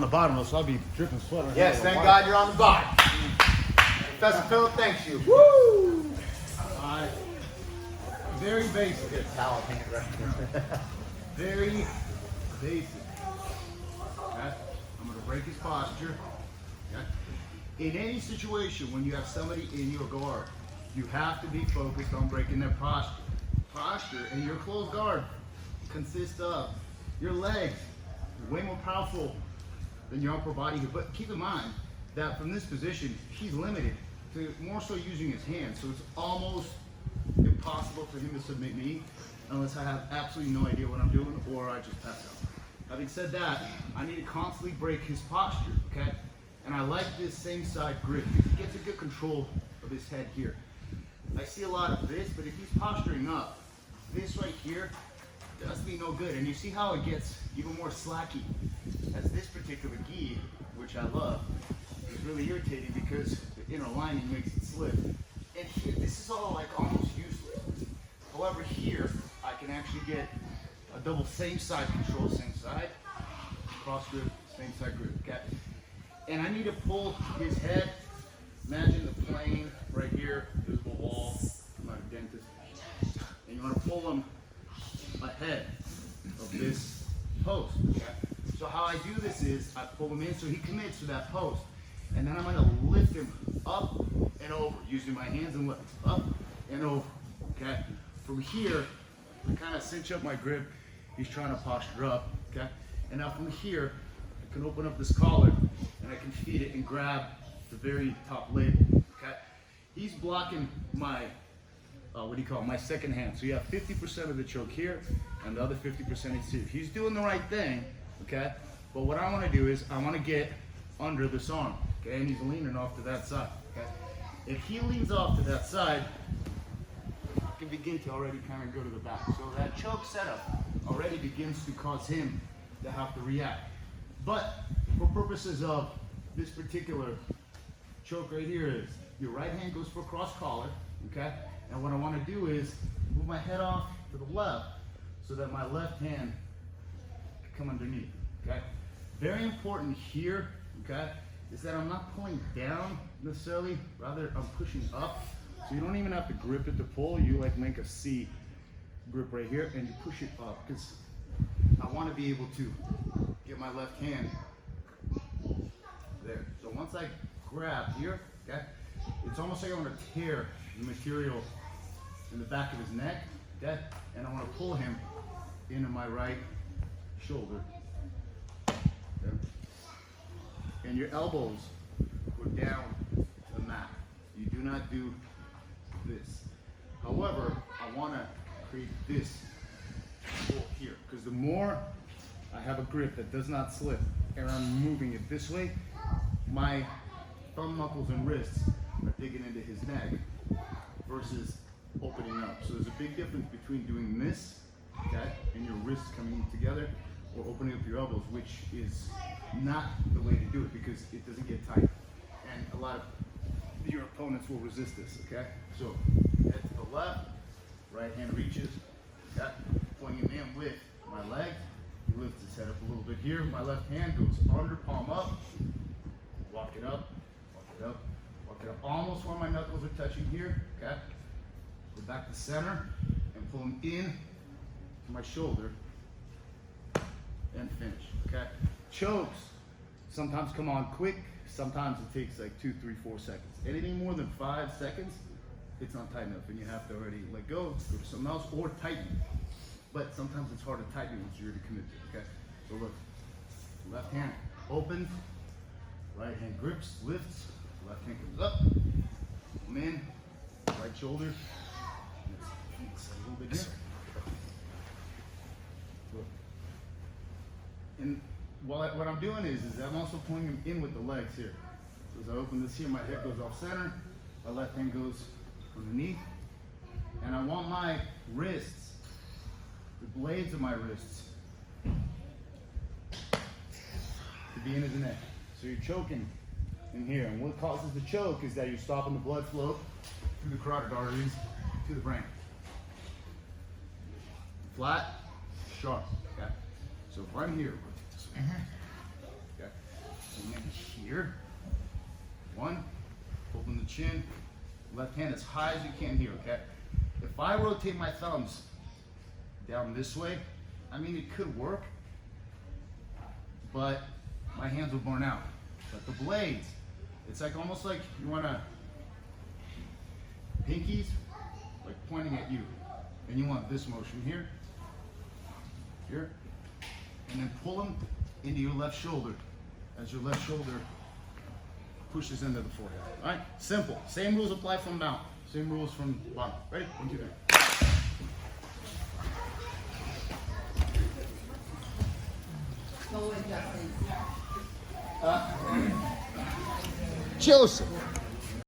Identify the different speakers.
Speaker 1: on the bottom, so I'll be dripping sweat.
Speaker 2: Yes, thank God you're on the bottom. Professor Phil thanks you. Woo!
Speaker 1: Alright. Very basic.
Speaker 2: Good towel hand right there.
Speaker 1: Very basic. Okay? I'm going to break his posture. Okay? In any situation, when you have somebody in your guard, you have to be focused on breaking their posture. Posture and your closed guard consists of your legs, way more powerful than your upper body. But keep in mind that from this position, he's limited to more so using his hands. So it's almost impossible for him to submit me unless I have absolutely no idea what I'm doing or I just pass out. Having said that, I need to constantly break his posture, okay? And I like this same side grip because he gets a good control of his head here. I see a lot of this, but if he's posturing up, this right here does me no good. And you see how it gets even more slacky as this particular gi, which I love, is really irritating because the inner lining makes it slip. And here, this is all like almost useless. However, here, I can actually get a double same side control, same side, cross grip, same side grip, okay? And I need to pull his head. Imagine the plane right here, visible wall. I'm not a dentist. And you want to pull him ahead of this post, okay? So how I do this is I pull him in so he commits to that post. And then I'm going to lift him up and over using my hands and legs, up and over, okay? From here, I kind of cinch up my grip. He's trying to posture up, okay? And now from here, I can open up this collar and I can feed it and grab the very top lid, okay? He's blocking my, my second hand. So you have 50% of the choke here and the other 50% is here. He's doing the right thing, okay? But what I want to do is I want to get under this arm, okay? And he's leaning off to that side, okay? If he leans off to that side, I can begin to already kind of go to the back. So that choke setup already begins to cause him to have to react. But for purposes of this particular choke right here is your right hand goes for cross collar, okay? And what I want to do is move my head off to the left so that my left hand can come underneath, okay? Very important here, okay, is that I'm not pulling down necessarily, rather I'm pushing up. So you don't even have to grip it to pull, you like make a C grip right here and you push it up because I want to be able to get my left hand there. So once I grab here, okay, it's almost like I want to tear the material in the back of his neck, okay, and I want to pull him into my right shoulder. Okay. And your elbows go down to the mat. You do not do this. However, I want to create this pull here because the more I have a grip that does not slip and I'm moving it this way, my thumb knuckles and wrists are digging into his neck versus opening up. So there's a big difference between doing this, okay, and your wrists coming together, or opening up your elbows, which is not the way to do it because it doesn't get tight. And a lot of your opponents will resist this, okay? So head to the left, right hand reaches, okay? Pulling him in with my leg. He lifts his head up a little bit here. My left hand goes under, palm up, walk it up, walk it up, walk it up. Almost where my knuckles are touching here, okay? Go back to center and pull him in to my shoulder and finish, okay? Chokes sometimes come on quick, sometimes it takes like 2, 3, 4 seconds. Anything more than 5 seconds, it's not tight enough and you have to already let go to something else or tighten. But sometimes it's hard to tighten once you're to commit to, okay? So look, left hand opens, right hand grips, lifts, left hand comes up, come in, right shoulder, let's a little bit here. Look. And what I'm doing is I'm also pulling him in with the legs here. So as I open this here, my head goes off center, my left hand goes underneath, and I want my wrists, the blades of my wrists, to be in his neck. So you're choking in here, and what causes the choke is that you're stopping the blood flow through the carotid arteries to the brain. Flat, sharp, okay? So if I'm here, okay? here. 1, open the chin, left hand as high as you can here, okay? If I rotate my thumbs down this way, I mean, it could work, but my hands will burn out. But the blades, it's like almost like you want to, pinkies, like pointing at you. And you want this motion here, here, and then pull them into your left shoulder as your left shoulder pushes into the forehead. All right, simple. Same rules apply from mount. Same rules from bottom. Ready? 1, 2, 3. Joseph.